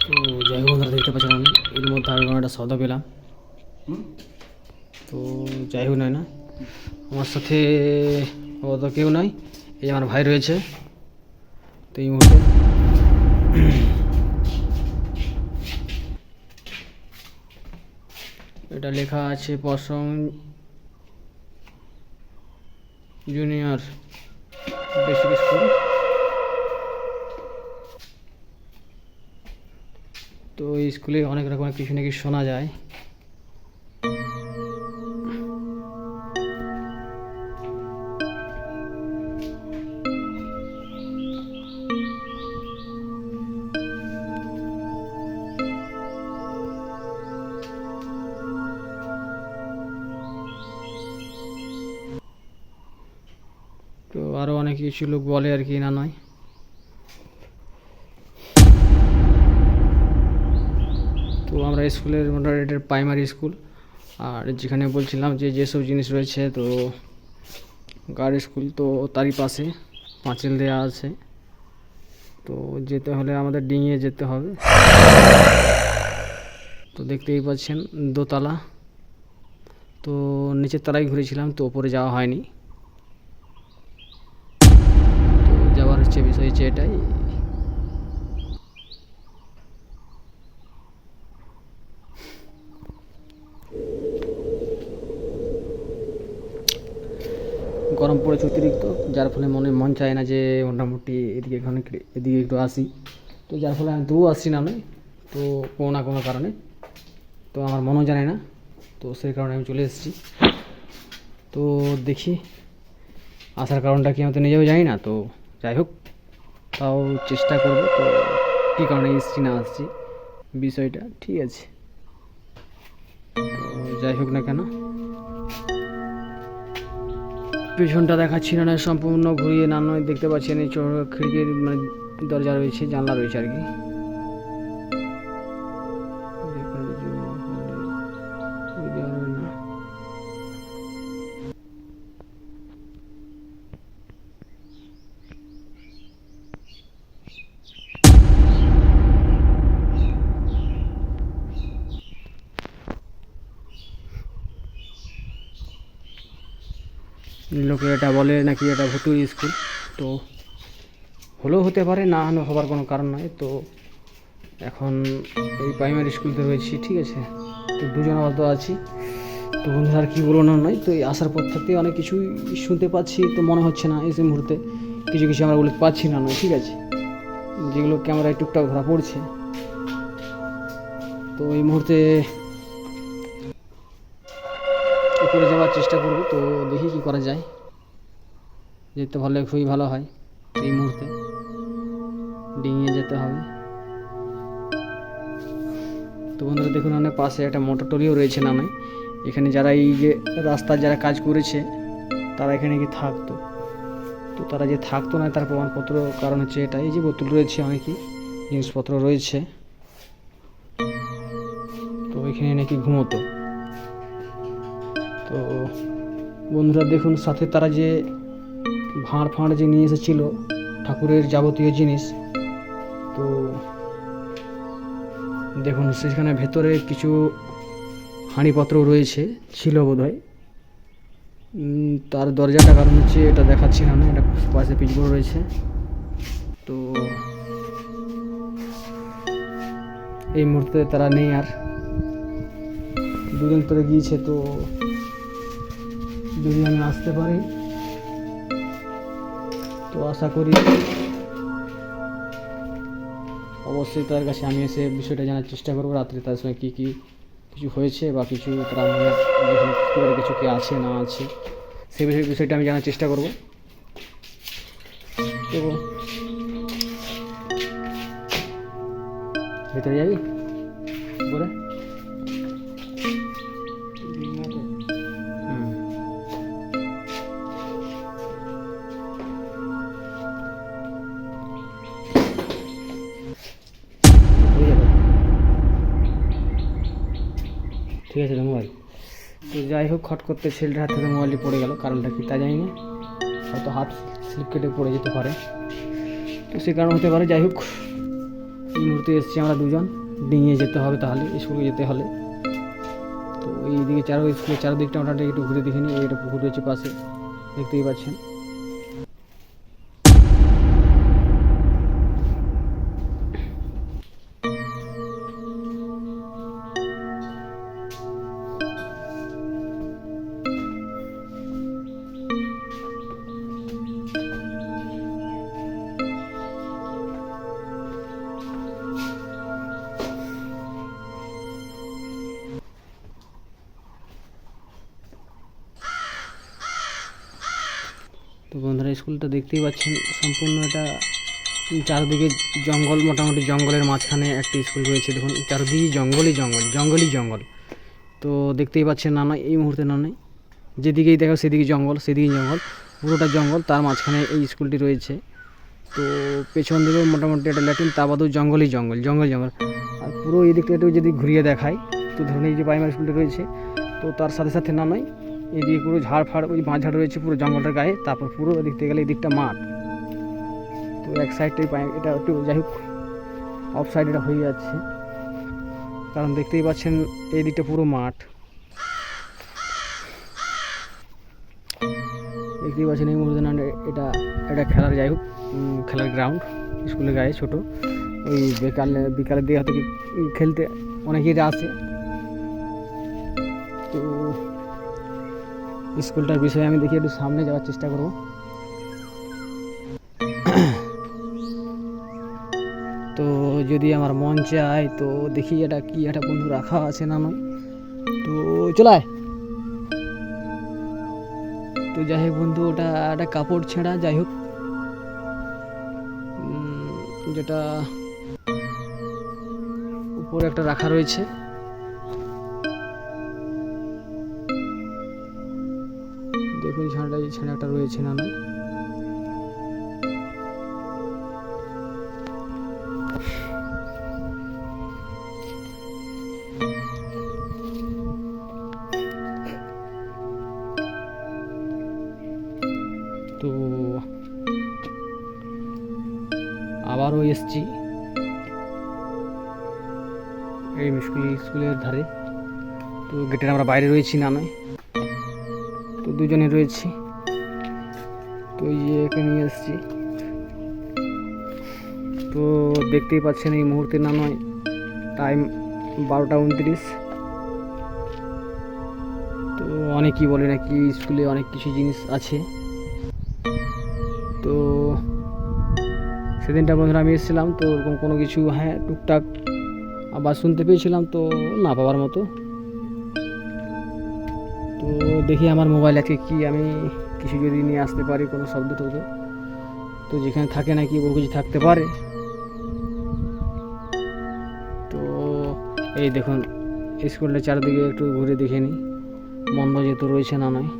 তো যাই হোক বন্ধুরা, দেখতে পাচ্ছিলাম এর মধ্যে আমি কোনো একটা শব্দ পেলাম। তো যাই হোক নয় না, আমার সাথে অত কেউ নাই, এই আমার ভাই রয়েছে। তো এই মুহূর্তে এটা লেখা আছে পশম জুনিয়র বেসিক স্কুল। তো এই স্কুলে অনেক রকমের কিছু নাকি শোনা যায়। তো আরও অনেক কিছু লোক বলে আর কি, না নয়। তো আমরা স্কুলের মোটামুটি প্রাইমারি স্কুল, আর যেখানে বলছিলাম যে যেসব জিনিস রয়েছে, তো গার্ড স্কুল তো তারই পাশে পাঁচিল দেওয়া আছে। তো যেতে হলে আমাদের ডিঙিয়ে যেতে হবে। তো দেখতেই পাচ্ছেন দোতলা। তো নিচের তলায় ঘুরেছিলাম, তো ওপরে যাওয়া হয়নি। তো যাওয়ার বিষয় হচ্ছে এটাই। গরম পড়েছে অতিরিক্ত, যার ফলে মন চায় না যে মোটামুটি এদিকে একটু আসি। তো যার ফলে আমি তবুও আসছি না নয়, তো কোনো না কোনো কারণে, তো আমার মনও জানে না, তো সেই কারণে আমি চলে এসেছি। তো দেখি আসার কারণটা কি আমি তো নিজেও জানি না। তো যাই হোক, তাও চেষ্টা করবো। তো কী কারণে এসছি না আসছি বিষয়টা, ঠিক আছে। তো যাই হোক না কেন, পিছনটা দেখাচ্ছি না, সম্পূর্ণ ঘুরিয়ে না নয় দেখতে পাচ্ছেন এই খিড়কির মানে দরজা রয়েছে, জানলা রয়েছে আর কি। লোকে এটা বলে নাকি এটা ভুতুড়ে স্কুল, তো হলেও হতে পারে, না হবার কোনো কারণ নয়। তো এখন এই প্রাইমারি স্কুলতে রয়েছি, ঠিক আছে। তো দুজন আপাতত আছি। তো বন্ধুরা আর কী বলবো না নয়, তো এই আসার পর থেকে অনেক কিছুই শুনতে পাচ্ছি। তো মনে হচ্ছে না এই মুহূর্তে কিছু কিছু আমরা বলতে পারছি না নয়, ঠিক আছে, যেগুলো ক্যামেরায় টুকটাক ধরা পড়ছে। তো এই মুহূর্তে উপরে যাওয়ার চেষ্টা করব। তো দেখি কী করা যায়, যেতে পারলে খুবই ভালো হয়। এই মুহূর্তে ডিঙিয়ে যেতে হবে। তো বন্ধুরা দেখুন, অনেক পাশে একটা মোটর টলিও রয়েছে নামে। এখানে যারা এই যে রাস্তার যারা কাজ করেছে, তারা এখানে কি থাকতো। তো তারা যে থাকতো না তার প্রমাণপত্র কারণ হচ্ছে এটা, এই যে বোতল রয়েছে, অনেকই জিনিসপত্র রয়েছে। তো এখানে নাকি ঘুমোতো। তো বন্ধুরা দেখুন, সাথে তারা যে ভাঁড় যে নিয়ে এসেছিল ঠাকুরের যাবতীয় জিনিস, তো দেখুন সেখানে ভেতরে কিছু হাঁড়িপত্র রয়েছে, ছিল বোধহয়। তার দরজাটা কারণ হচ্ছে এটা দেখাচ্ছি না, এটা পাশে পিচবোর্ড রয়েছে। তো এই মুহূর্তে তারা নেই, আর দুদিন ধরে গিয়েছে। তো যদি আমি আসতে পারি, তো আশা করি অবশ্যই তার কাছে আমি এসে বিষয়টা জানার চেষ্টা করবো, রাত্রে তার সঙ্গে কী কী কিছু হয়েছে বা কিছু তারা কিছু কি আছে না আছে, সেই বিষয়টা আমি জানার চেষ্টা করব। তো ভেতরে যাবি বলে ঠিক আছে তো মোবাইল। তো যাই হোক, খট করতে ছেলেটার হাত থেকে মোবাইলটি পড়ে গেল, কারণটা কি তা জানি না, হয়তো হাত স্লিপ কেটে পড়ে যেতে পারে, তো সে কারণ হতে পারে। যাই হোক, এই মুহূর্তে এসেছি আমরা দুজন, ডিঙিয়ে যেতে হবে তাহলে স্কুলে যেতে হলে। তো এইদিকে স্কুলের চারদিকটা মোটামুটি একটু ঘুরে দেখে নিই। এটা পুকুর রয়েছে পাশে, দেখতেই পাচ্ছেন। তো বন্ধুরা, স্কুলটা দেখতেই পাচ্ছেন সম্পূর্ণ এটা চারদিকে জঙ্গল, মোটামুটি জঙ্গলের মাঝখানে একটা স্কুল রয়েছে। দেখুন চারদিকে জঙ্গল। তো দেখতেই পাচ্ছেন না নয়, এই মুহূর্তে না নয়, যেদিকেই দেখো সেদিকে জঙ্গল, পুরোটা জঙ্গল, তার মাঝখানে এই স্কুলটি রয়েছে। তো পেছন দিকেও মোটামুটি একটা ল্যাটিন, তা বাদেও জঙ্গল। আর পুরো এই দিকটা একটু যদি ঘুরিয়ে দেখায়, তো ধরুন এই যে প্রাইমারি স্কুলটা রয়েছে, তো তার সাথে সাথে না নয় এদিকে পুরো ঝাড় ওই ঝাড় রয়েছে পুরো জঙ্গলটার গায়ে। তারপর পুরো দেখতে গেলে এই দিকটা মাঠ। তো এক সাইডটাই এটা একটু যাই হোক অফ সাইড এটা হয়ে যাচ্ছে, কারণ দেখতেই পাচ্ছেন এই দিকটা পুরো মাঠ। দেখতেই পাচ্ছেন এই মুহূর্তে না এটা খেলার, যাই হোক খেলার গ্রাউন্ড স্কুলের গায়ে ছোট। ওই বিকালের দিকে হয়তো খেলতে অনেকেই আসে। তো স্কুলটার বিষয়ে আমি দেখি একটু সামনে যাওয়ার চেষ্টা করব। তো যদি আমার মন চায় তো দেখি এটা কি একটা বন্ধু রাখা আছে না নয়, তো চলায়। তো যাই হোক বন্ধু, ওটা একটা কাপড় ছেঁড়া, যাই হোক যেটা উপরে একটা রাখা রয়েছে। দেখুন ছেঁড়া একটা রয়েছে না নয়। তো আবারও এসছি এই স্কুলের ধারে। তো গেটের আমরা বাইরে রয়েছি না নয়, তো দুজনে রয়েছি। তো এই যে একে নিয়ে এসছি। তো দেখতেই পাচ্ছেন এই মুহূর্তে না নয় টাইম 12টা 29। তো অনেকেই বলে নাকি স্কুলে অনেক কিছু জিনিস আছে। তো সেদিনটা বন্ধুরা আমি এসেছিলাম, তো ওরকম কোনো কিছু হ্যাঁ টুকটাক আবার শুনতে পেয়েছিলাম, তো না পাওয়ার মতো। তো দেখি আমার মোবাইল আজকে কি আমি কিছু যদি নিয়ে আসতে পারি, কোনো শব্দ টব্দ, তো যেখানে থাকে নাকি ও কিছু থাকতে পারে। তো এই দেখুন স্কুলটার চারদিকে একটু ঘুরে দেখে নিই, বন্ধ যেহেতু রয়েছে না নয়।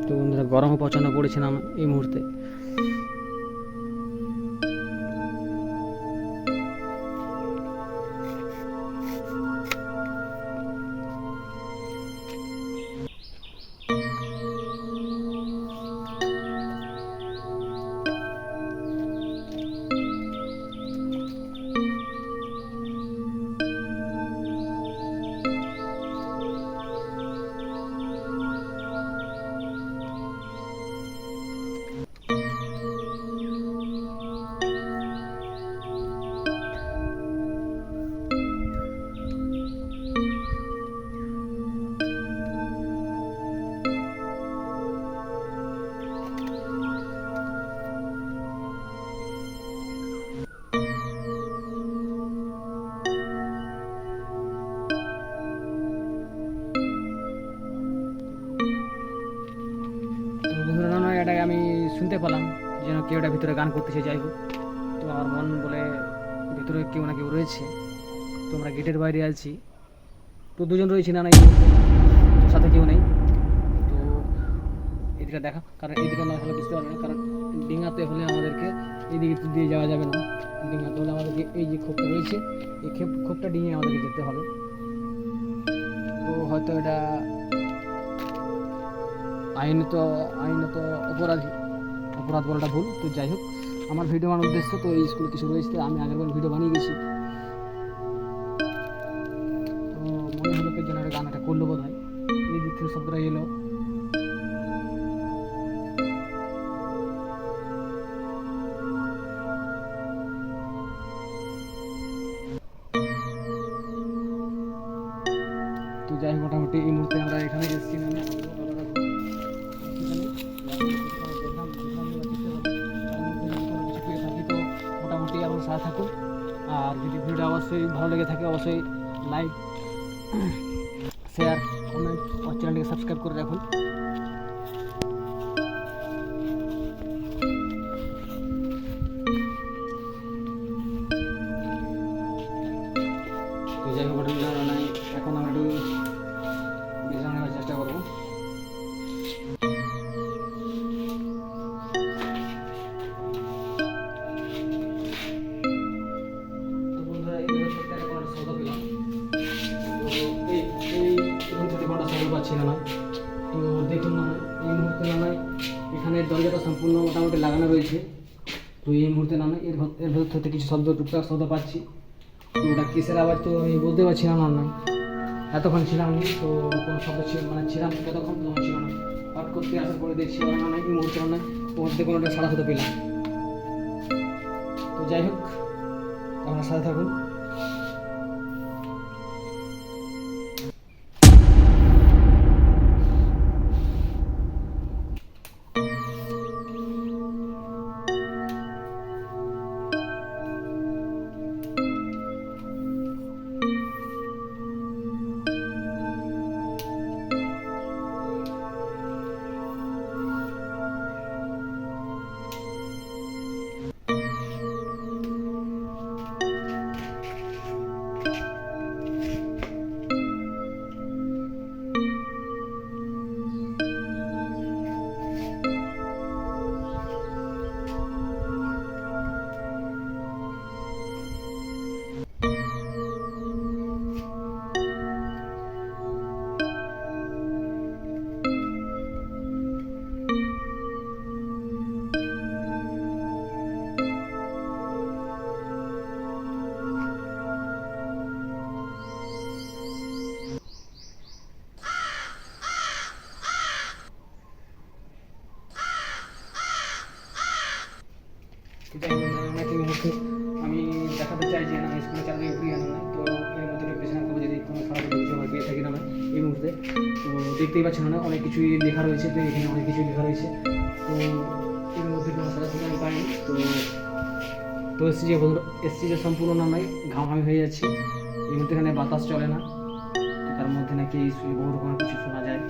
তো বন্ধুরা, গরমও প্রচণ্ড পড়েছে না এই মুহূর্তে। এটাকে আমি শুনতে পেলাম যেন কেউ একটা ভিতরে গান করতেছে, যাই হোক। তো আমার মন বলে ভিতরে কেউ না কেউ রয়েছে। তো আমরা গেটের বাইরে আছি, তো দুজন রয়েছি না সাথে কেউ নেই। তো এদিকে দেখা, কারণ এইদিকে না হলে বুঝতে পারবে না, কারণ ডিঙাতে হলে আমাদেরকে এইদিকে দিয়ে যাওয়া যাবে না। ডিঙাতে হলে আমাদেরকে এই যে খোপটা রয়েছে এই খোপটা ডিঙিয়ে আমাদেরকে যেতে হবে। তো হয়তো এটা আইনত আইনত অপরাধ বলাটা ভুল। তো যাই হোক, আমার ভিডিও বানানোর উদ্দেশ্য তো এই স্কুলে কিছু রয়েছে, আমি আগেরবার ভিডিও বানিয়ে গেছি। তো মনে হলো কি যেন একটা গান একটা করলো বোধ হয়, এই দিক থেকে শব্দটা এলো। তো যাই হোক, মোটামুটি এই মুহূর্তে আমরা এখানে এসেছি মানে মোটামুটি আমার সাথে থাকুন। আর যদি ভিডিওটা অবশ্যই ভালো লেগে থাকে অবশ্যই লাইক, শেয়ার, কমেন্ট আর চ্যানেলটিকে সাবস্ক্রাইব করে রাখুন। তো যাই হোক, এখন আমরা একটু বিশ্রাম নেওয়ার চেষ্টা করবো। তো বন্ধুরা, এই একটা শব্দ পেলাম। তো এই রুম থেকে কোনো শব্দ পাচ্ছি না। তো দেখুন না, এই মুহূর্তে না হয় এখানে দরজাটা সম্পূর্ণ মোটামুটি লাগানো রয়েছে। তো এই মুহূর্তে না এর ভেতর থেকে কিছু শব্দ, টুকটাক শব্দ পাচ্ছি। তো ওটা কিসের আওয়াজ তো আমি বলতে পারছিলাম না, এতক্ষণ ছিলাম নি। তো কোনো শব্দ ছিল মানে ছিলাম ততক্ষণ তখন ছিল না। হট করতে আসার পরে দেখছি না এই মুহূর্তে না মধ্যে কোনো একটা সারা শব্দ পেলাম। তো যাই হোক, আমার সাথে থাকুন। আমি দেখাতে চাই যে না স্কুলে চাকরি উঠিয়ে আনা নাই। তো এর মধ্যে প্রেশার করবো যদি কোনো খারাপ কিছু হয় পেয়ে থাকি না এই মুহূর্তে। তো দেখতেই পাচ্ছেন না অনেক কিছুই লেখা রয়েছে। তো এখানে অনেক কিছুই লেখা রয়েছে। তো এর মধ্যে কোনো সরাসরি আমি পাইনি। তো এসছি যে সম্পূর্ণ নামে ঘামাঘামি হয়ে যাচ্ছে। এই মুহূর্তে এখানে বাতাস চলে না। তো তার মধ্যে নাকি বহু রকমের কিছু শোনা যায়।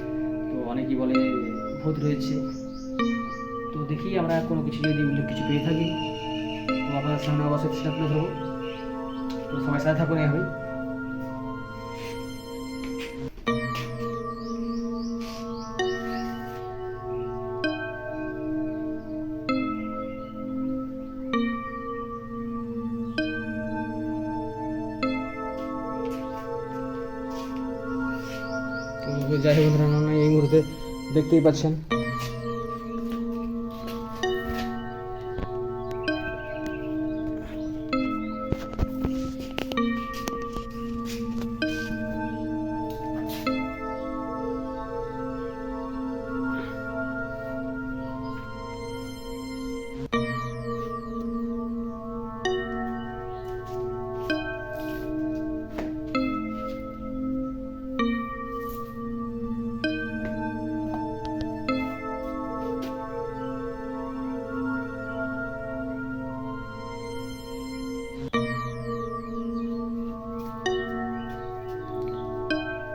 তো অনেকেই বলে ভূত রয়েছে। তো দেখি আমরা কোনো কিছু যদি উল্লেখ কিছু পেয়ে থাকি তো আপনাদের সামনে অবশ্যই সেটা তুলে ধরবো। তো সবাই সাথে থাকুন এভাবেই। তো যাই হোক বন্ধুরা, এই মুহূর্তে দেখতেই পাচ্ছেন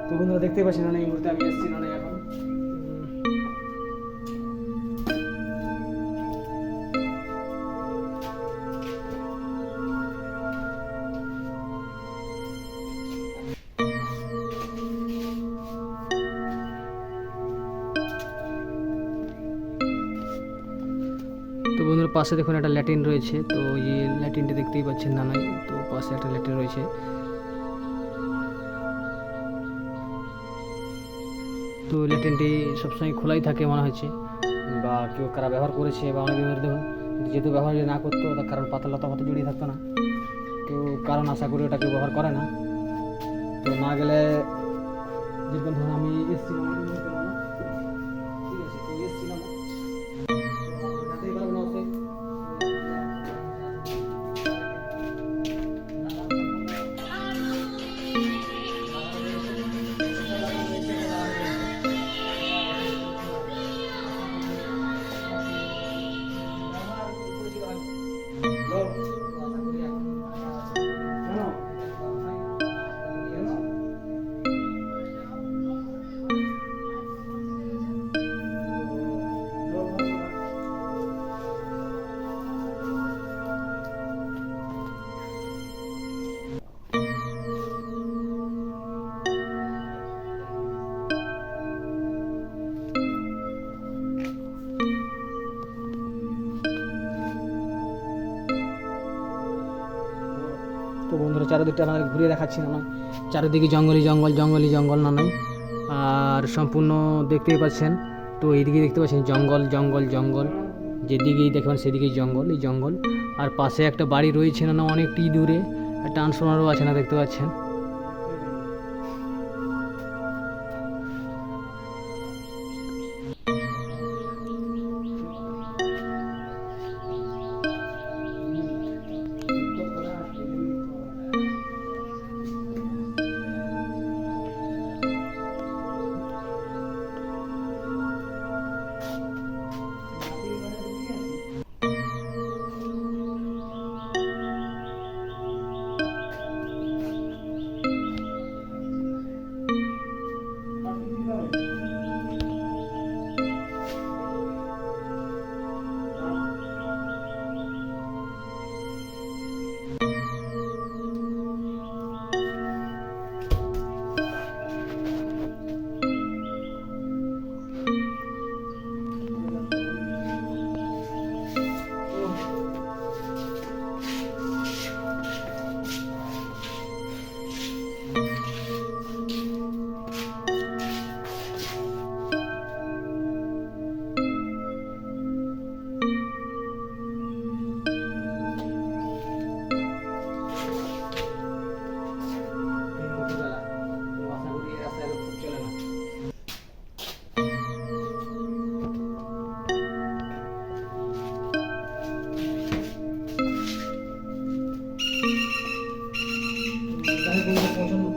তো বন্ধুরা দেখতেই পাচ্ছেন না এই মুহূর্তে আমি এসেছি না এখন। তো বন্ধুরা পাশে দেখুন একটা ল্যাট্রিন রয়েছে, তো এই ল্যাট্রিনটা দেখতেই পাচ্ছেন না নয়, তো পাশে একটা ল্যাট্রিন রয়েছে। তো ল্যাট্রিনটি সবসময় খোলাই থাকে মনে হচ্ছে, বা কেউ কারা ব্যবহার করেছে, বা অনেক ব্যবহার দেখুন যেহেতু ব্যবহার যদি না করতো তার কারণ পাতা লতা হতে জড়িয়ে থাকতো না, তো কারণ আশা করি ওটা কেউ ব্যবহার করে না। তো না গেলে যেরকম ধরুন আমি এসেছিলাম, ঠিক আছে, তো এসেছিলাম যাতেই পারবো না অবশ্যই। তো বন্ধুরা চারিদিকটা আমাদের ঘুরিয়ে দেখাচ্ছি না, চারিদিকে জঙ্গলই জঙ্গল, জঙ্গলই জঙ্গল না নয়, আর সম্পূর্ণ দেখতেই পাচ্ছেন। তো এইদিকে দেখতে পাচ্ছেন জঙ্গল জঙ্গল জঙ্গল, যেদিকেই দেখবেন সেদিকেই জঙ্গল, এই জঙ্গল। আর পাশে একটা বাড়ি রয়েছে না অনেকটি দূরে, ট্রান্সফরমারও আছে না দেখতে পাচ্ছেন।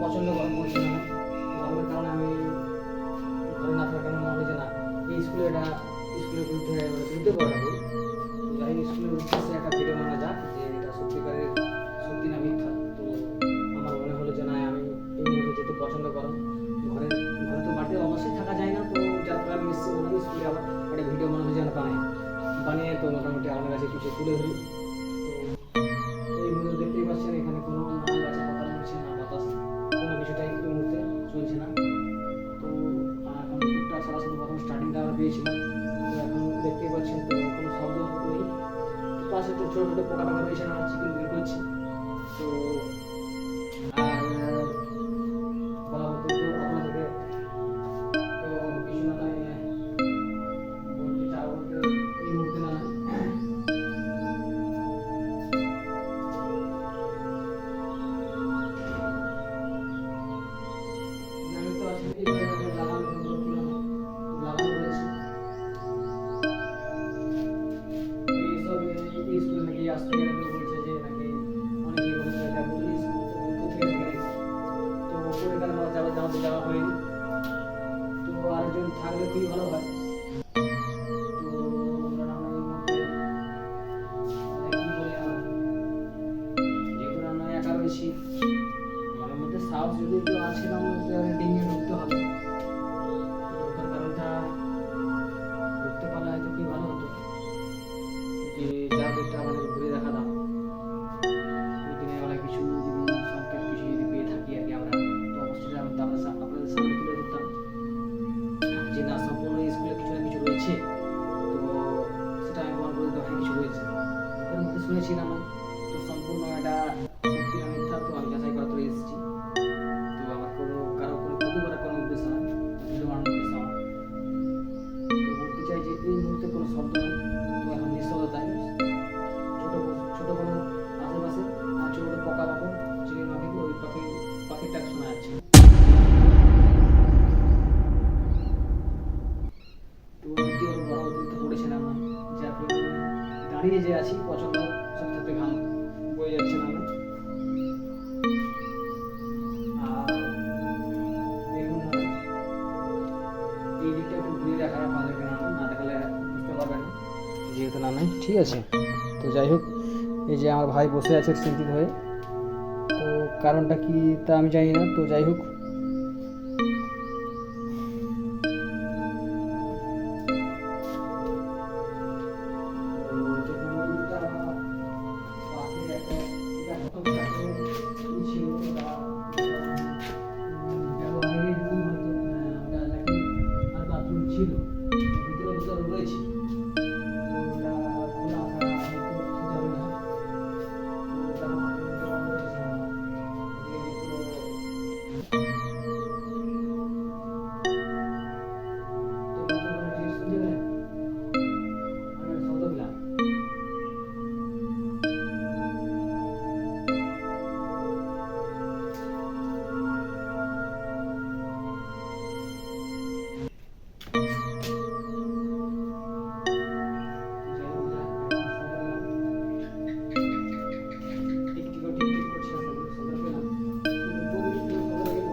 প্রচণ্ড গরম পড়ছে না, গরমের কারণে আমি ঘরে না থাকার কারণে মনে হয় যে না এই স্কুলে এটা স্কুলের বিরুদ্ধে বিরুদ্ধে করা যাবে, যাই স্কুলের উদ্দেশ্যে একটা ভিডিও বানা যাক যে এটা সত্যিকারের সত্যি না মিথ্যা। তো আমার মনে হলো যে না আমি এই মুহূর্তে যেহেতু প্রচণ্ড গরম, ঘরে ঘরে তো বাড়িতে অবশ্যই থাকা যায় না, তো যার ফলে আমি এসেছি মনে হয় স্কুলে আবার একটা ভিডিও মনে হয় যেন বানিয়ে তো মোটামুটি আমার কাছে কিছু তুলে ধরি। তো এই মুহূর্তে দেখতেই পাচ্ছেন এখানে কোনো না গাছে পাতা নড়ছে না বাতাস, কোনো কিছুটাই এই মুহূর্তে চলছে না। তো এখন টুকটাক সরাসরি প্রথম স্টার্টিংটা আমরা পেয়েছিলাম, তো এখন দেখতেই পাচ্ছেন তো কোনো শব্দ নেই, পাশে তো ছোটো ছোটো পোকা টাকা রয়েছে, আমরা চিকেন বের করছি। তো আর বলা হতো তো আপনাদেরকে তো কিছু না নয় বলতে চাও বলতে এই মুহূর্তে না আমি তো আসলে লাগানো রয়েছে এইসব এই স্কুলে নাকি আসতে গেলে বলছে যে নাকি অনেকেই বলছে এটা বদলি স্কুল তো থেকে গেছে, তো ওপরে কেন যাওয়া হয়নি, তো আরেকজন থাকলে খুবই ভালো হয়। তো আমরা এই মুহূর্তে মানে কি বলে যেহেতু রান্না একা রয়েছি, মনের মধ্যে সাহস যদি একটু আছে না মধ্যে ডিঙিয়ে ঢুকতে হবে, ঢোকার কারণটা ঢুকতে পারলে হয়তো খুবই ভালো হতো, যে যা দিকটা আমাদের ঘুরে দেখাতাম দিনের বেলা কিছু যদি সংকেত কিছু যদি পেয়ে থাকি আর কি আমরা, তো অবশ্যই আমি তো আপনাদের সামনে তুলে ধরতাম যে না সম্পূর্ণ স্কুলে কিছু না কিছু রয়েছে, তো সেটা আমি প্রমাণ করে দিতাম হ্যাঁ কিছু রয়েছে। ঠিক আছে। তো যাই হোক, এই যে আমার ভাই বসে আছে চিন্তিত হয়ে, তো কারণটা কি তা আমি জানি না। তো যাই হোক, ছিল ভিতরে ভিতরে রয়েছে, তো ওটা খোলা আসা যাবে না। তো ওটা বন্ধ হয়েছে না। তো কোনো জিনিস শুনতে পেলেন? মানে শব্দ পেলাম। যাই হোক, টিক টিক টিক টিক করছে, শব্দ পেলাম, কিন্তু খুবই শব্দ গেল।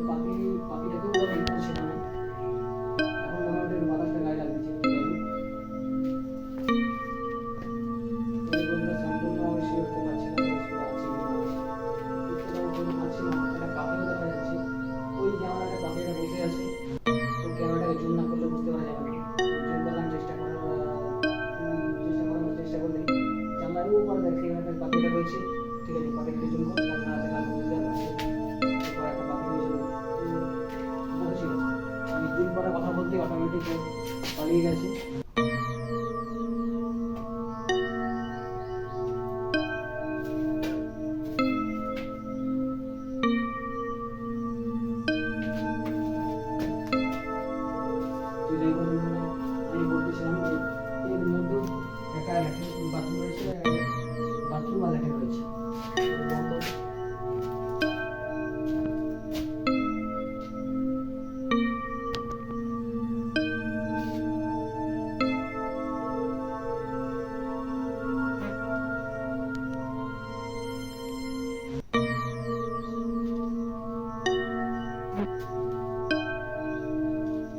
পাখি পাখিটাকেও বলা করছে না, এখন মোটামুটি বাতাসটা গায়ে লাগছে। এই বন্ধুরা সম্পূর্ণ অবশ্যই হতে পারছে না, আছে না, একটা পাখিও দেখা যাচ্ছে। ওই যে আমার একটা পাখিটা বসে আছে, তো ক্যামেরাটাকে জুম না করলে বুঝতে পারা যাবে না। জুম করার চেষ্টা করলে জানলার উপর দেখে একটা পাখিটা রয়েছে। ঠিক আছে, পাখিটাকে জুম করে তার না দেখার বুঝতে পারছি এরপর একটা পাখি রয়েছিল, বসেছিল। আমি জুম করার কথা বলতে অটোমেটিক পালিয়ে গেছে। তো যাই হোক, আমি বলতেছিলাম যে এর মধ্যে একটা ল্যাট্রিন বাথরুম রয়েছে, বাথরুম আর ল্যাট্রিন রয়েছে। তো বন্ধ।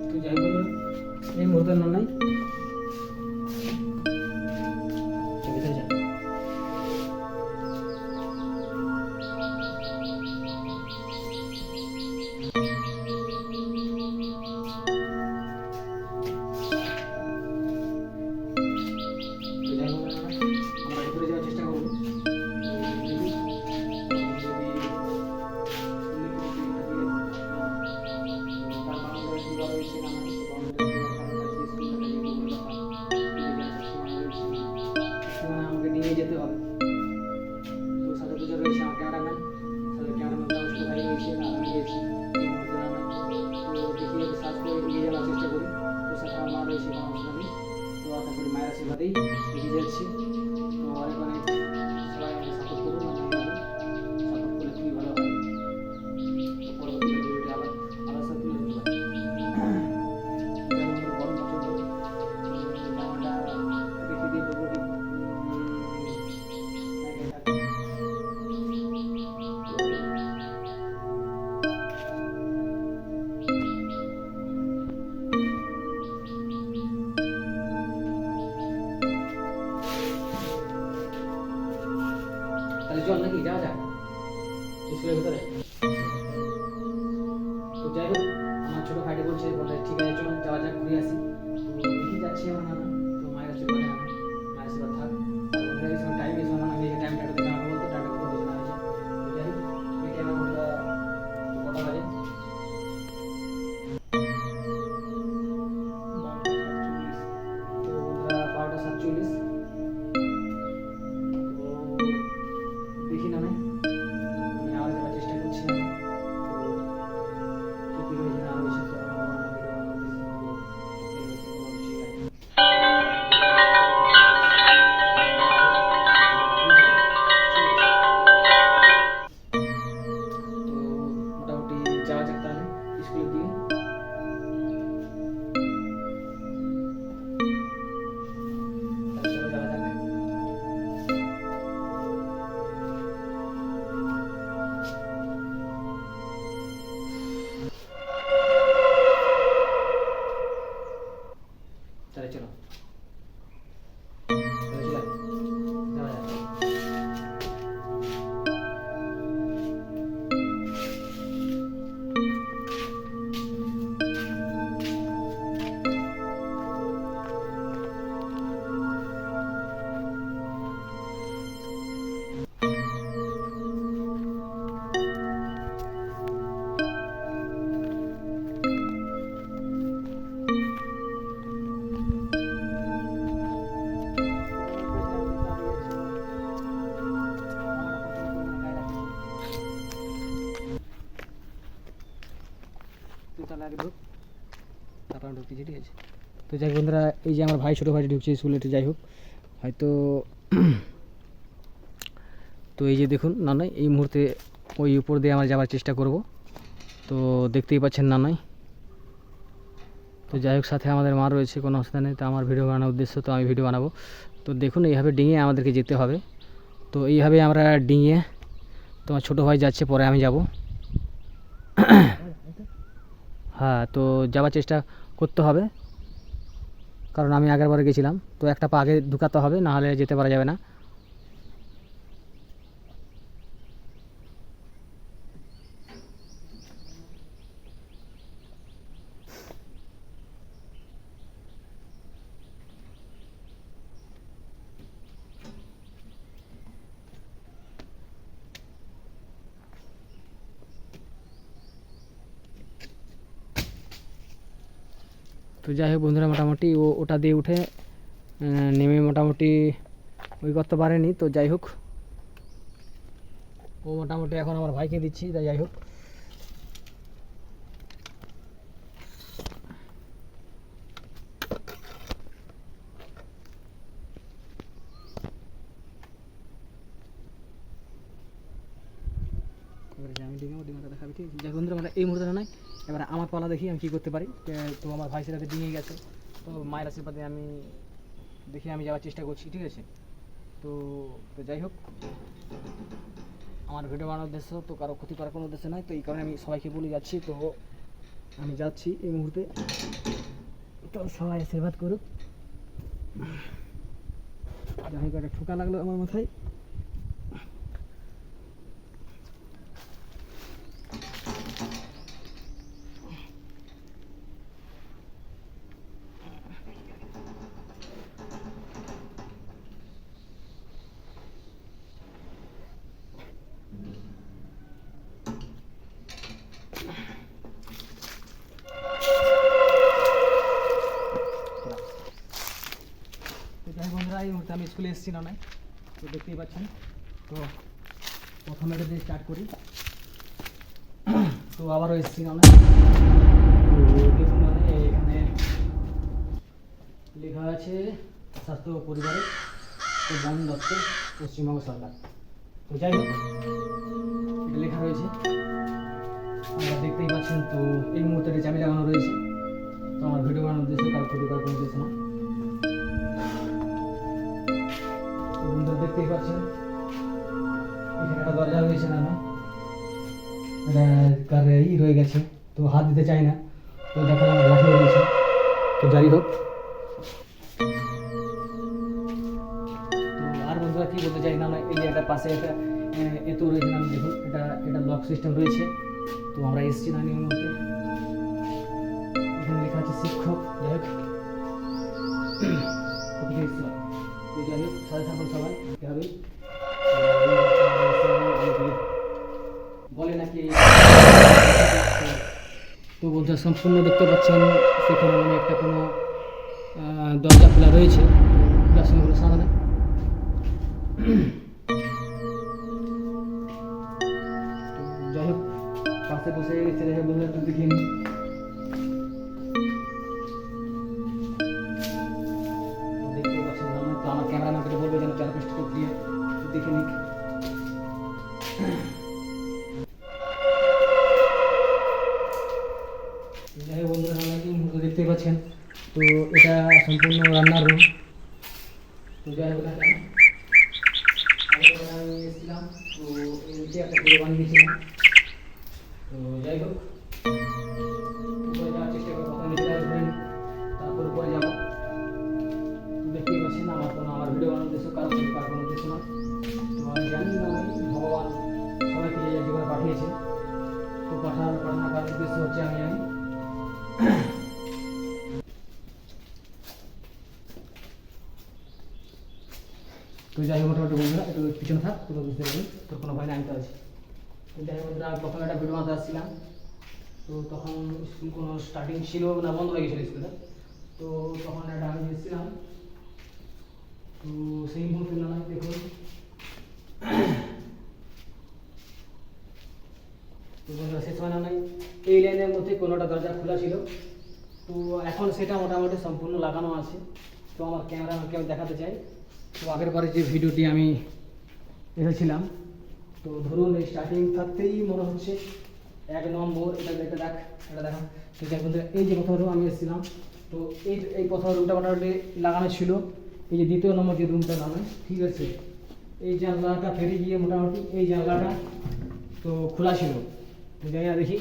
তো যাই হোক, এই মুহূর্তে নাই, ভিতরে যান। তো যাই হোক, আমরা ভিতরে যাওয়ার চেষ্টা করবো। আমাকে নিয়ে যেতে হবে। তো সাথে দুজন রয়েছে আমার ক্যামেরাম্যান, সাথে ক্যামেরাম্যান ছোটো ভাই রয়েছে, আর আমি রয়েছি এই মুহূর্তে নামে। তো দেখি আমি সার্চ করে এগিয়ে যাওয়ার চেষ্টা করি। তো সাথে আমার মা রয়েছে, কোনো অসুবিধা নেই। তো আশা করি মায়ের আশীর্বাদেই এগিয়ে যাচ্ছি। তো অনেক অনেক সবাই আমাকে সাপোর্ট করুন, সাপোর্ট করলে খুবই ভালো হয়। তো পরবর্তীকালে ভিডিওটি আবার আবার সাথে তুলে ধরতে পারি। গরম প্রচণ্ড, জামাটা রেখে দিয়ে দেবো কি তাহলে চল নাকি যাওয়া যাক স্কুলের ভিতরে। তো যাই হোক, আমার ছোটো ভাইটি বলছে, বলে ঠিক আছে চল যাওয়া যাক, ঘুরে আসি। তো দেখি যাচ্ছি আমার নানা। তো মায়ের আশীর্বাদ নানা, মায়ের আশীর্বাদ থাক। আর এই সময় টাইম এসে নানা, এই টাইমটা একটু আমাকে বলতো, টাইমটা কত হয়েছে না হয়েছে। তো যাই হোক, এই টাইমে আমরা কটা বাজে? 12:47। তো বন্ধুরা 12:47। তো দেখি না, আমি আবার যাওয়ার চেষ্টা করছি। চলো চলো চলো, চলো। যাওয়া যাক। তুই তাহলে আগে ঢুক, তারপর আমি ঢুকতেছি, ঠিক আছে? তো যাই হোক বন্ধুরা, এই যে আমার ভাই, ছোটো ভাই ঢুকছে স্কুলেতে, যাই হোক হয়তো। তো এই যে দেখুন নানাই, এই মুহূর্তে ওই উপর দিয়ে আমরা যাওয়ার চেষ্টা করব। তো দেখতেই পাচ্ছেন নানাই। তো যাই হোক, সাথে আমাদের মা রয়েছে, কোনো অসুবিধা নেই। তো আমার ভিডিও বানানোর উদ্দেশ্য, তো আমি ভিডিও বানাবো। তো দেখুন, এইভাবে ডিঙিয়ে আমাদেরকে যেতে হবে। তো এইভাবে আমরা ডিঙিয়ে, তোমার ছোটো ভাই যাচ্ছে, পরে আমি যাব। হ্যাঁ, তো যাওয়ার চেষ্টা করতে হবে, কারণ আমি আগেরবারে গেছিলাম। তো একটা পা আগে ঢুকাতে হবে, না হলে যেতে পারা যাবে না। তো যাই হোক বন্ধুরা, মোটামুটি ওটা দিয়ে উঠে নেমে মোটামুটি ওই করতে পারেনি। তো যাই হোক, ও মোটামুটি এখন আমার ভাইকে দিচ্ছি। তাই যাই হোক, আমি ডিঙাটা দেখাবি, ঠিক আছে? যাই হোক বন্ধুরা, মানে এই মুহূর্তে নয়, এবার আমার পালা দেখি আমি কী করতে পারি। তো আমার ভাই সেটাতে ডিঙিয়ে গেছে, তো মায়ের আশীর্বাদে আমি দেখি আমি যাওয়ার চেষ্টা করছি, ঠিক আছে? তো তো যাই হোক, আমার ভিডিও বানানোর উদ্দেশ্য তো কারো ক্ষতি করার কোনো উদ্দেশ্য নয়। তো এই কারণে আমি সবাইকে বলে যাচ্ছি। তো আমি যাচ্ছি এই মুহূর্তে, তো সবাই আশীর্বাদ করুক। যাই হোক, একটা ঠোকা লাগলো আমার মাথায়। তো যাই হোক বন্ধুরা, এই মুহূর্তে আমি স্কুলে এসেছি না, তো দেখতেই পাচ্ছেন। তো প্রথমে এটা দিয়ে স্টার্ট করি। তো আবারও এসেছি না, তো দেখুন মানে এখানে লেখা আছে স্বাস্থ্য ও পরিবারের কল্যাণ দপ্তর, পশ্চিমবঙ্গ সরকার। তো যাই হোক, এটা লেখা রয়েছে, আপনারা দেখতেই পাচ্ছেন। তো এই মুহূর্তে এটা চাবি লাগানো রয়েছে। তো আমার ভিডিও বানানোর উদ্দেশ্য, কারো ক্ষতি করার কোনো উদ্দেশ্য না। তো বন্ধুরা দেখতেই পাচ্ছেন, এখানে একটা দরজা রয়েছে না, এটা কার রয়ে গেছে, তো হাত দিতে চাই না। তো দেখা আমার লাঠি রয়েছে। তো যাই হোক, তো আর বন্ধুরা কী বলতে চাই না, এই যে একটা পাশে একটা এত রয়েছে না, দেখুন এটা লক সিস্টেম রয়েছে। তো আমরা এসেছি না এই মুহূর্তে, এখানে লেখা আছে শিক্ষক। যাই হোক, তো যাই হোক, সাথে থাকুন সবাই, এভাবেই বলে নাকি। তো বন্ধুরা সম্পূর্ণ দেখতে পাচ্ছেন, সেখানে মানে একটা কোনো দরজা খোলা রয়েছে, খোলার সঙ্গে কোনো সাদা নেই। যাই হোক, পাশে বসে গেছে, দেখে বন্ধুরা একটু দেখিয়ে নিই। দেখতে পাচ্ছেন, তো আমার ক্যামেরাম্যানকে বলবে যেন চারপাশটা ঘুরিয়ে দেখে নিক। যাই হোক বন্ধুরা, এই মুহূর্তে দেখতেই পাচ্ছেন। তো এটা সম্পূর্ণ রান্নার রুম। তো যাই হোক, আমি এসেছিলাম, তো এই নিচে একটা ভিডিও বানিয়েছিলাম। তো যাই হোক, উপরে যাওয়ার চেষ্টা করবো, প্রথমে নিচে আসবেন, তারপর উপরে যাবো। পড়াশোনা করার উদ্দেশ্য হচ্ছে আমি জানি। তো যাই হোক মোটামুটি বন্ধুরা একটু পিছনে থাক, তোকে বুঝতে পারি তোর কোনো ভয় না, আমি তো আছি। তো যাই হোক বন্ধুরা, আমি প্রথমে একটা ভিডিও বানাতে আসছিলাম, তো তখন স্কুল কোনো স্টার্টিং ছিল না, বন্ধ হয়ে গেছিলো স্কুলটা। তো তখন একটা আমি এসেছিলাম, তো সেই মুহূর্তে না দেখুন। তো বন্ধুরা সে সময় না এই লাইনের মধ্যে কোনোটা দরজা খোলা ছিল, তো এখন সেটা মোটামুটি সম্পূর্ণ লাগানো আছে। তো আমার ক্যামেরাম্যানকে আমি দেখাতে চাই। তো আগের বারে যে ভিডিওটি আমি এসেছিলাম, তো ধরুন এই স্টার্টিং থাকতেই মনে হচ্ছে 1 নম্বর, এটা দেখে দেখ, এটা দেখা। তো যাই বন্ধুরা, এই যে প্রথম রুম আমি এসেছিলাম, তো এই প্রথম রুমটা মোটামুটি লাগানো ছিল। এই যে 2য় নম্বর যে রুমটা লাগানো, ঠিক আছে, এই জানলাটা ফেরে গিয়ে মোটামুটি এই জানলাটা তো খোলা ছিল। তো যাই না দেখি,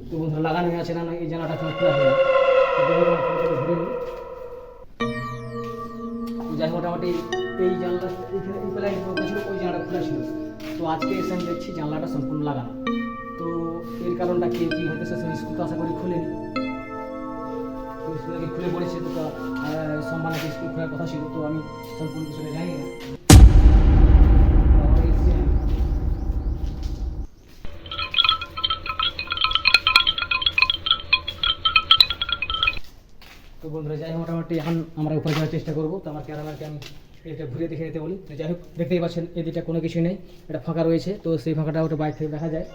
তো বন্ধুরা লাগানো আছে না, এই জানলাটা খোলা ছিল। ঘুরে নিই। যাই মোটামুটি এই জানলা এইখানে এই প্লাইন ছিল, ওই জানলাটা খোলা ছিল। তো আজকে এসে আমি দেখছি জানলাটা সম্পূর্ণ লাগানো। তো এর কারণটা কি হয়তো সে স্কুল তো আশা করি খুলেনি, তো স্কুল আগে খুলে পড়েছে, তো সম্মানে স্কুল খোলার কথা ছিল। তো আমি সম্পূর্ণ বিষয়টা জানি না। তো বন্ধুরা যাই হোক মোটামুটি এখন আমরা উপরে যাওয়ার চেষ্টা করবো। তো আমার ক্যামেরাম্যানকে আমি এটা ঘুরে দেখে নিতে বলি। তো যাই হোক দেখতেই পাচ্ছেন এদিকটা কোনো কিছুই নেই, এটা ফাঁকা রয়েছে। তো সেই ফাঁকাটা ওটা বাইরে থেকে দেখা যায়।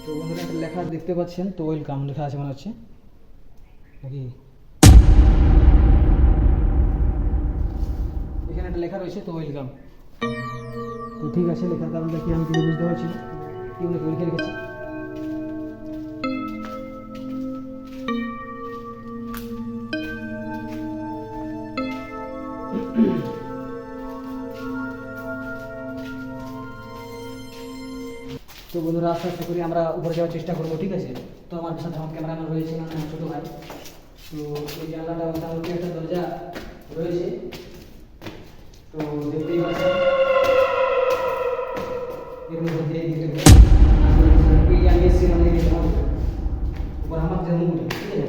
তো বন্ধুরা একটা লেখা দেখতে পাচ্ছেন, তো ওয়েলকাম লেখা আছে মনে হচ্ছে নাকি, এখানে একটা লেখা রয়েছে তো ওয়েলকাম। তো ঠিক আছে, লেখার কারণটা কি আমি কিছু বুঝতে পারছি না, কি উনি লিখে রেখেছে। তো বন্ধুরা আস্তে আস্তে করে আমরা উপরে যাওয়ার চেষ্টা করবো, ঠিক আছে। তো আমার সাথে আমার ক্যামেরাম্যান রয়েছে, মানে আমার ছোটো ভাই। তো এই জানলাটা মোটামুটি একটা দরজা রয়েছে, তো দেখতেই পাচ্ছেন এর মধ্যে এই যে আমি এসেছিলাম এই উপর আমার যে রুমটা, ঠিক আছে,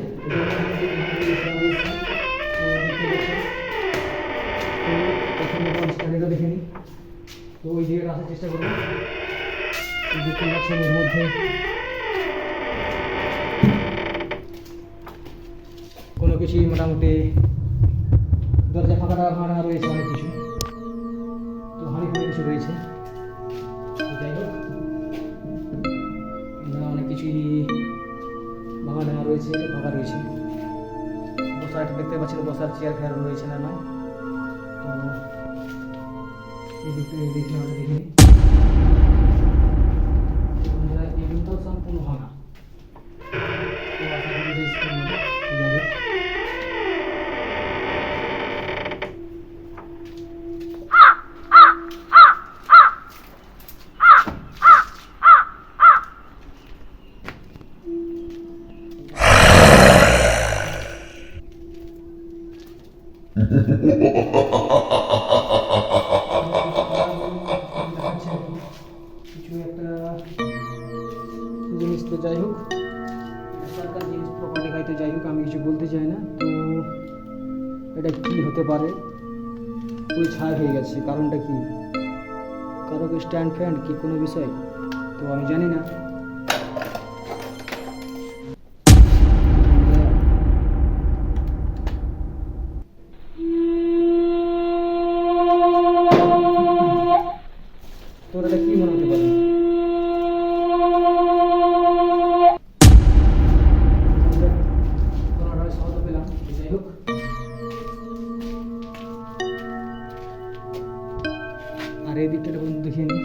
দেখে নিই। তো ওই জায়গাটা আসার চেষ্টা করবো। দেখতে পাচ্ছেন এর মধ্যে কোনো কিছুই মোটামুটি দরজা ফাঁকা রয়েছে, অনেক কিছু, তো হাঁড়ি ফাঁড়ি কিছু রয়েছে। যাই হোক অনেক কিছুই ভাঙা ঢাঙা রয়েছে, ফাঁকা রয়েছে। বসার দেখতে পাচ্ছেন, বসার চেয়ার ফেয়ার রয়েছে না নয়। তো এই দিকটা দেখি আমরা দেখিনি, এই রুমটাও সম্পূর্ণ ভাঙা। তো আশা করি যে স্কুল যাবে। কিছু একটা জিনিস, তো যাই হোক সরকার জিনিস প্রপার্টি খাইতে, যাই হোক আমি কিছু বলতে চাই না। তো এটা কি হতে পারে, ওই ছাই হয়ে গেছে, কারণটা কি, কারো কি স্ট্যান্ড ফ্যান কি কোনো বিষয়, তো আমি জানি না। তোর এটা কি মনে হতে পারে, পেলাম। যাই হোক আর এই দিকটা পর্যন্ত দেখিয়ে নিই।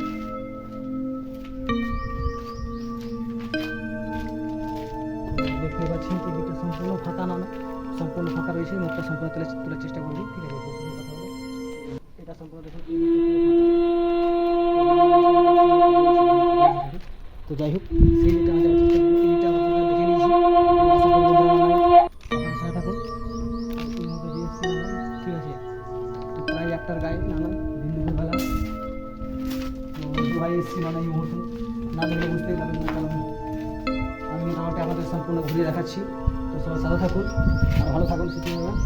দেখতে পাচ্ছেন এই দিকটা সম্পূর্ণ ফাঁকা না, সম্পূর্ণ ফাঁকা রয়েছে। মুখটা সম্পূর্ণ তোলার চেষ্টা করবি, ঠিক আছে। এটা সম্পূর্ণ সম্পূর্ণ দেখুন তো যাই হোক সেই দিকটা আমি যাওয়ার চেষ্টা করবো। এই দিকটা আমরা দেখে নিয়েছি, তো আশা করবো আপনারা সাথে থাকুন। এই মধ্যে দিয়ে এসছি নানাই, ঠিক আছে। তো প্রায় একটার গায়ে নানাই দিন দুপুরবেলা তো দু ভাই এসছি নানাই এই মুহূর্তে, না দেখলে বুঝতেই পারবেন না, কারণ আমি মোটামুটি আমাদের সম্পূর্ণ ঘুরিয়ে দেখাচ্ছি। তো সবাই সাথে থাকুন আর ভালো থাকুন, সুস্থ থাকুন।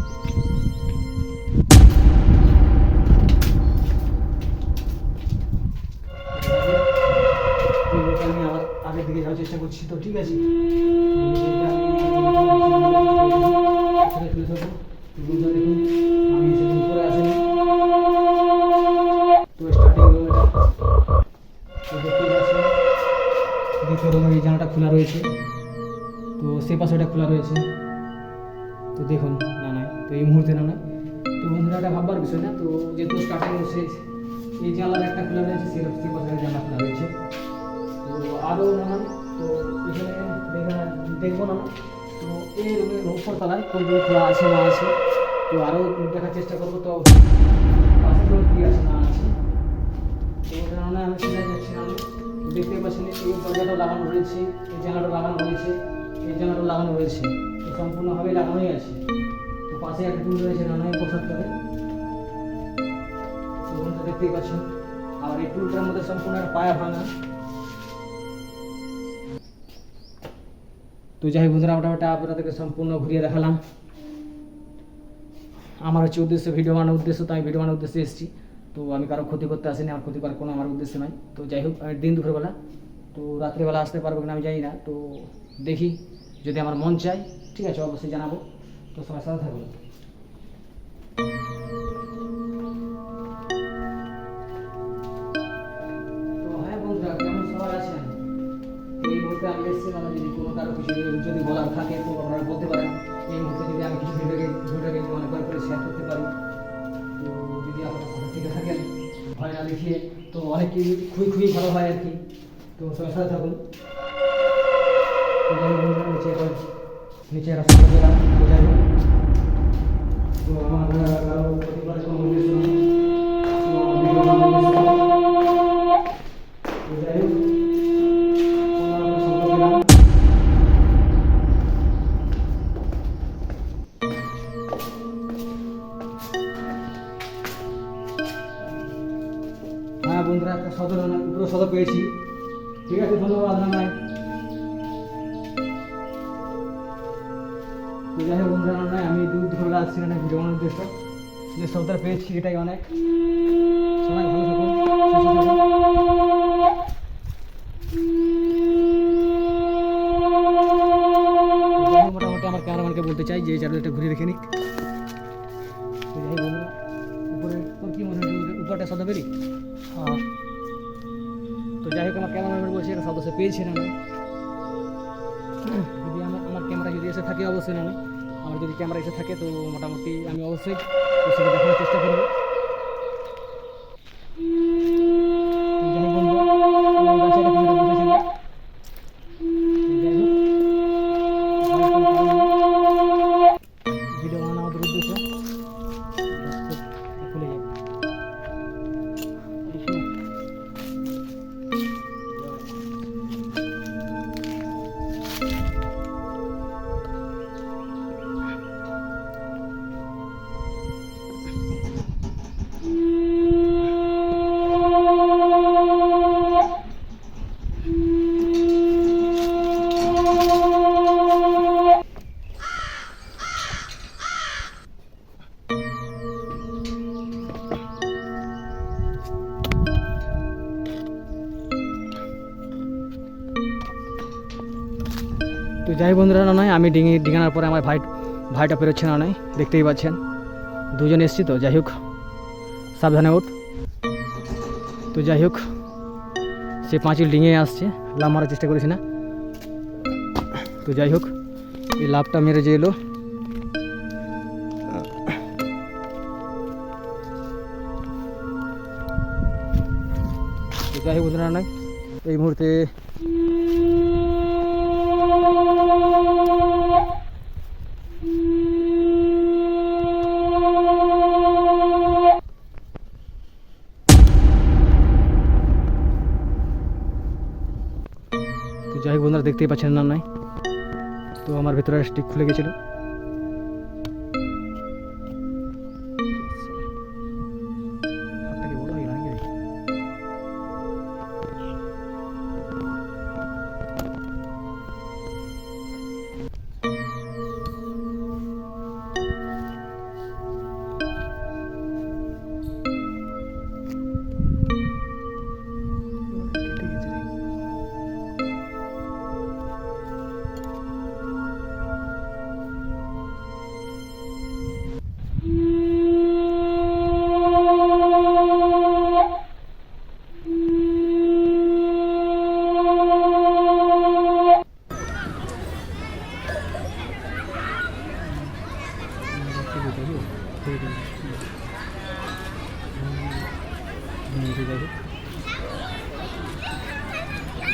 আমি আবার আগের দিকে যাওয়ার চেষ্টা করছি, তো ঠিক আছে। দেখুন আমি সেদিন উপরে আসেনি, তো স্টার্টিং রুম এটা, তো দেখতেই পাচ্ছেন দ্বিতীয় রুমের এই জানালাটা খোলা রয়েছে, তো সে পাশে এটা খোলা রয়েছে। তো দেখুন না নয়, তো এই মুহূর্তে না নয়, তো বন্ধুরা এটা ভাববার বিষয় না। তো যেহেতু স্টার্টিং শেষ, এই জানলার একটা খোলা রয়েছে, সে পাশে জানলা খোলা রয়েছে। তো আরও নানান, তো এখানে দেখবো না, তো এই রুমের উপর তলায় কোন রুম খোলা আছে না আছে, তো আরও দেখার চেষ্টা করবো। তো পাশের রুম কী আছে না আছে, তো ওটা না আমি সেটাই যাচ্ছি না। দেখতে পাচ্ছেন এই দরজাটাও লাগানো রয়েছে, এই জানলাটাও লাগানো রয়েছে, এই জানলাটাও লাগানো রয়েছে, তো সম্পূর্ণভাবে লাগানোই আছে। তো পাশে একটা টুল রয়েছে নানাই প্রসাদ করে, তো বন্ধুরা দেখতেই পাচ্ছেন। আর এই টুলটার মধ্যে সম্পূর্ণ একটা পায়া ভাঙা। তো যাই হোক বন্ধুরা, মোটামুটি আপনাদেরকে সম্পূর্ণ ঘুরিয়ে দেখালাম। আমার হচ্ছে উদ্দেশ্য ভিডিও বানানোর উদ্দেশ্য, তো আমি ভিডিও বানানোর উদ্দেশ্যে এসেছি। তো আমি কারো ক্ষতি করতে আসিনি, আমার ক্ষতি করার কোনো আমার উদ্দেশ্য নয়। তো যাই হোক দিন দুপুরবেলা, তো রাত্রিবেলা আসতে পারবো কিনা আমি জানি না, তো দেখি যদি আমার মন চায় ঠিক আছে অবশ্যই জানাবো। তো সবাই সাথে থাকবো। তো হ্যাঁ বন্ধুরা, কেমন সবাই আছেন? এই মুহূর্তে আমি এসেছি, মানে যদি কোনো কারো কিছু যদি বলার থাকে তো আপনারা বলতে পারেন। এই মুহূর্তে যদি আমি কিছু ভিডিওকে মনে করে শেয়ার করতে পারি, তো যদি আপনারা সাথে থেকে থাকেন ভয় না দেখিয়ে, তো অনেক খুবই ভালো হয় আর কি। তো সবাই সাথে থাকুন। নিচে রাস্তা গেলাম, যাই হোক। তো আমার কারো প্রতিবারের কোনো উদ্দেশ্য নেই, তো আমার ভিডিও বানানোর উদ্দেশ্য নেই। তো যাই হোক আমরা সম্পর্ক গেলাম। হ্যাঁ বন্ধুরা, একটা সদর পুরো সদর পেয়েছি, ঠিক আছে, ধন্যবাদ জানাই। তো যাই হোক বন্ধুরা, নয় আমি দুপুরবেলা আসছি না ভিডিও বানানোর উদ্দেশ্য, যে সদর পেয়েছি এটাই অনেক। সবাই ভালো থাকুন, সুস্থ থাকুন। মোটামুটি আমার ক্যামেরাম্যানকে বলতে চাই যে চারদিকটা ঘুরে দেখে নিক। তো যাই বন্ধুরা, উপরে তোর কী মনে হয় উপরটা সদা বেরি? হ্যাঁ। তো যাই হোক আমার ক্যামেরাম্যান বলছে এটা সদস্য পেয়েছে না নয়, যদি আমার ক্যামেরা যদি এসে থাকে অবশ্যই না নয়, আমার যদি ক্যামেরা এসে থাকে তো মোটামুটি আমি অবশ্যই সেটা দেখানোর চেষ্টা করবো। যাই হোক বন্ধুরা, গাছটা কিনে বসেছিল, যাই হোক ভিডিও বানানো আমাদের উদ্দেশ্য, খুলে যাবে। তো যাই বন্ধুরা, না নয় আমি ডিঙানোর পরে আমার ভাইটা পেরোচ্ছে না নয়, দেখতেই পাচ্ছেন দুজন এসছি। তো যাই হোক সাবধানে ওঠ। তো যাই হোক সে পাঁচিল ডিঙে আসছে, লাভ মারার চেষ্টা করেছি না। তো যাই হোক এই লাভটা মেরে যে এলো। তো যাই হোক বন্ধুরা, নয় এই মুহূর্তে যাই হোক বন্ধুরা, দেখতেই পাচ্ছেন না নাই, তো আমার ভেতরে স্টিক খুলে গেছিলো।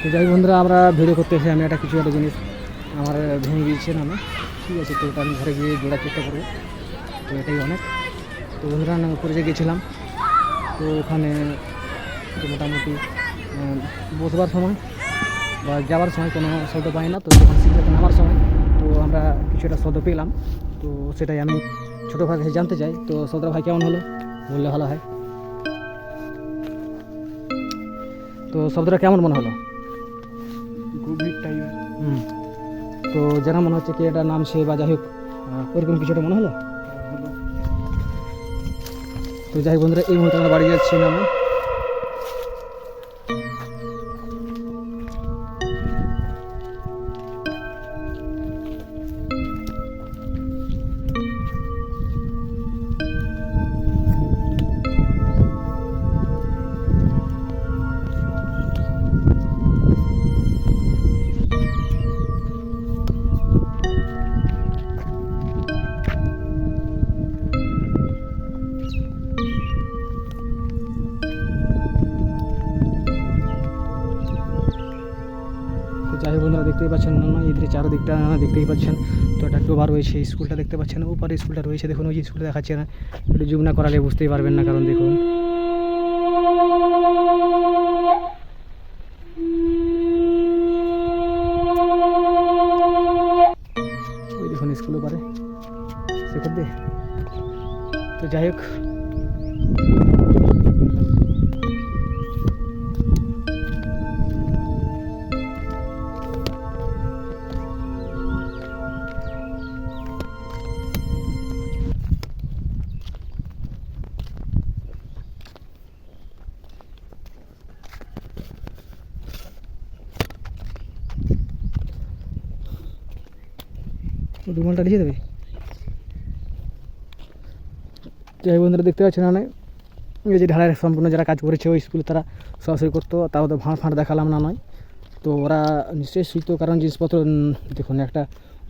তো যাই বন্ধুরা, আমরা ভিডিও করতে এসে আমি একটা কিছু একটা জিনিস আমার ভেঙে গিয়েছে না, ঠিক আছে, তো ওটা আমি ঘরে গিয়ে জোড়ার চেষ্টা করবো। তো এটাই অনেক। তো বন্ধুরা, আমি উপরে যে গেছিলাম, তো ওখানে তো মোটামুটি বসবার সময় বা যাওয়ার সময় কোনো শব্দ পাই না। তো যখন সিঁড়িতে নামার সময় তো আমরা কিছু একটা শব্দ পেলাম। তো সেটাই আমি ছোটো ভাই কাছে জানতে চাই। তো শব্দটা ভাই কেমন হলো বললে ভালো হয়। তো শব্দটা কেমন মনে হলো? গভীর টাইপের। তো যেন মনে হচ্ছে কি এটা নামছে বা যাই হোক ওইরকম কিছুটা মনে হলো। তো যাই হোক বন্ধুরা, এই মুহূর্তে আমরা বাড়ি যাচ্ছি না। যাই হোক বন্ধুরা, দেখতেই পাচ্ছেন না এদের চারদিকটা দেখতেই পাচ্ছেন। তো একটা ডোবা রয়েছে, স্কুলটা দেখতে পাচ্ছেন, ওপারে স্কুলটা রয়েছে। দেখুন ওই স্কুলটা দেখাচ্ছে না, একটু জুম না করালে বুঝতেই পারবেন না, কারণ দেখুন ওই দেখুন স্কুল ওপারে সে করবে। তো যাই হোক, রুমালটা লিখে দেবে। যাই বন্ধুরা, দেখতে পাচ্ছেন না এই যে ঢালাইয়ের সম্পূর্ণ যারা কাজ করেছে ওই স্কুলে তারা সরাসরি করতো, তাও তো ভাঁড় ফাঁড় দেখালাম না নয়। তো ওরা নিশ্চয়ই শিখতো, কারণ জিনিসপত্র দেখুন একটা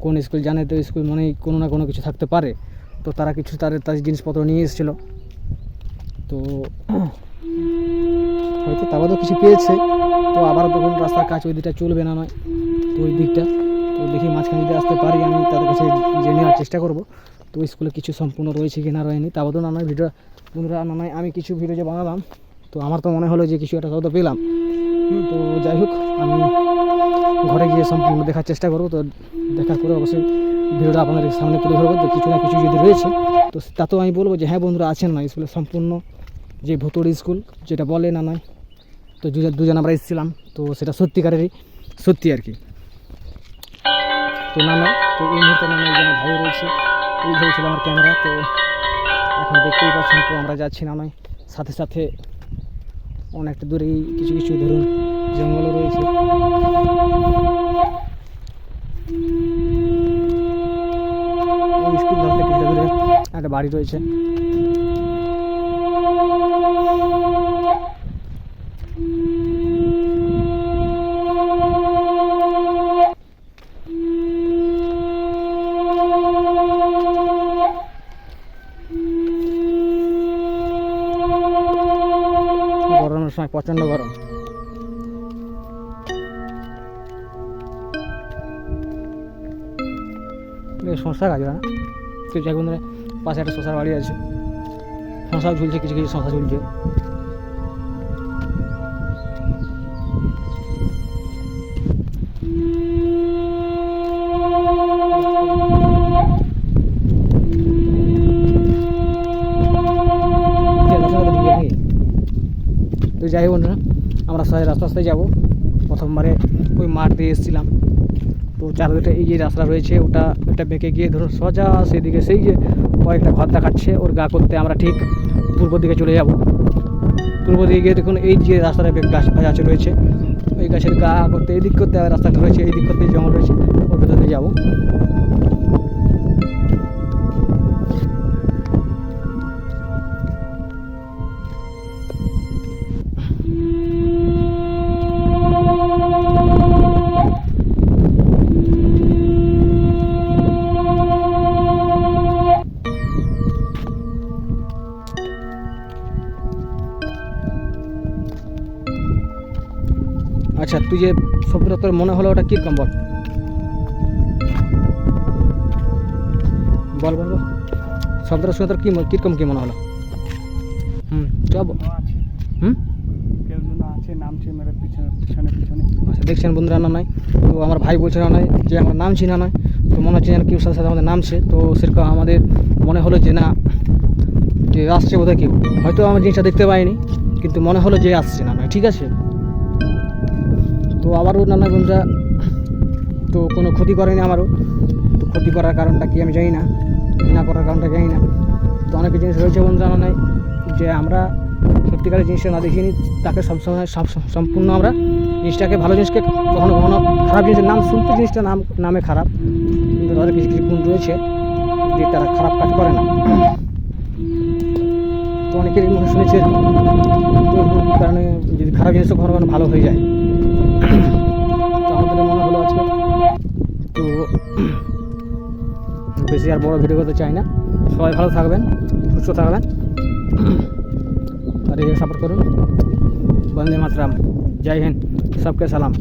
কোন স্কুল জানে, তো স্কুল মনেই কোনো না কোনো কিছু থাকতে পারে। তো তারা কিছু তাদের জিনিসপত্র নিয়ে এসেছিলো, তো হয়তো তারা তো কিছু পেয়েছে। তো আবার তখন রাস্তার কাজ ওই দিকটা চলবে না নয়, তো ওই দিকটা তো দেখি মাঝখানে যদি আসতে পারি আমি তাদের কাছে জেনে নেওয়ার চেষ্টা করব। তো স্কুলে কিছু সম্পূর্ণ রয়েছে কি না রয়নি, তাও তো না নয় ভিডিও বন্ধুরা, না নয় আমি কিছু ভিডিও যে বানালাম, তো আমার তো মনে হলো যে কিছু একটা শব্দ পেলাম। তো যাই হোক, আমি ঘরে গিয়ে সম্পূর্ণ দেখার চেষ্টা করব। তো দেখার পরে অবশ্যই ভিডিওটা আপনাদের সামনে তুলে ধরবো। তো কিছু না কিছু যদি রয়েছে তো তাতেও আমি বলবো যে হ্যাঁ বন্ধুরা আছেন না স্কুলে সম্পূর্ণ যে ভুতুড়ি স্কুল যেটা বলে না নয়। তো দুজন আমরা এসেছিলাম, তো সেটা সত্যিকারেরই সত্যি আর কি। তো না নয়, তো এই মুহূর্তে না নয় যেন ভালো রয়েছে, এই ধরেছিল আমার ক্যামেরা। তো এখন দেখতেই পাচ্ছেন, তো আমরা যাচ্ছি না নয়, সাথে সাথে অনেকটা দূরেই কিছু কিছু ধরুন জঙ্গলও রয়েছে। ওই স্কুল ধরতে কিছুটা দূরে একটা বাড়ি রয়েছে। গরমের সময় প্রচণ্ড গরম। শশা গাছ না, তো যাই বন্ধুরা, পাশে একটা শশার বাড়ি আছে, শশাও ঝুলছে, কিছু কিছু শশা ঝুলছে। রাস্তায় যাব। প্রথমবারে ওই মাঠ দিয়ে এসেছিলাম, তো চারদিকে এই যে রাস্তা রয়েছে ওটা বেঁকে গিয়ে ধরুন সোজা সেদিকে সেই যে কয়েকটা ঘর দেখাচ্ছে ওর গা করতে আমরা ঠিক পূর্ব দিকে চলে যাব। পূর্ব দিকে গিয়ে দেখুন এই যে রাস্তাটা গাছ গাছ রয়েছে, ওই গাছের গা করতে এই দিক করতে রাস্তাটা রয়েছে, এই দিক করতে জঙ্গল রয়েছে, ওর ভেতর দিয়ে যাবো। আচ্ছা, তুই যে শব্দটা তোর মনে হলো ওটা কীরকম বল বল বল বল শব্দটা শুনে তোর কীরকম কী মনে হলো? যাব। আছে, হুম, কেউ যেন আছে, নামছে মেরে পিছনে পিছনে পিছনে। আচ্ছা দেখছেন বন্ধুরা, না নয় তো আমার ভাই বলছে না নয় যে আমার নাম চিনা নয়, তো মনে হচ্ছে যেন কেউ সাথে সাথে আমাদের নামছে, তো সেরকম আমাদের মনে হলো যে না যে আসছে বোধহয় কেউ, হয়তো আমার জিনিসটা দেখতে পাইনি কিন্তু মনে হলো যে আসছে না নয়, ঠিক আছে। তো আবারও নানা বন্ধুরা তো কোনো ক্ষতি করেনি আমারও, তো ক্ষতি করার কারণটা কি আমি জানি না, না করার কারণটা জানি না। তো অনেক জিনিস রয়েছে বন্ধুরা না নয় যে আমরা সত্যিকারের জিনিসটা না দেখিনি তাকে সবসময় সম্পূর্ণ আমরা জিনিসটাকে ভালো জিনিসকে কখনো কখনো খারাপ জিনিসের নাম শুনতে জিনিসটা নামে খারাপ, কিন্তু তাদের কিছু কিছু গুণ রয়েছে যে তারা খারাপ কাজ করে না। তো অনেকেরই মনে শুনেছে তো এরকম কারণে যদি খারাপ জিনিসও কখনো কখনো ভালো হয়ে যায়। তো আমাদের মনে হলো আজকে তো বেশি আর বড় ভিডিও করতে চাই না। সবাই ভালো থাকবেন, সুস্থ থাকবেন, আর এই সাপোর্ট করুন। বন্দে মাতরম, জয় হিন্দ, সবকে সালাম।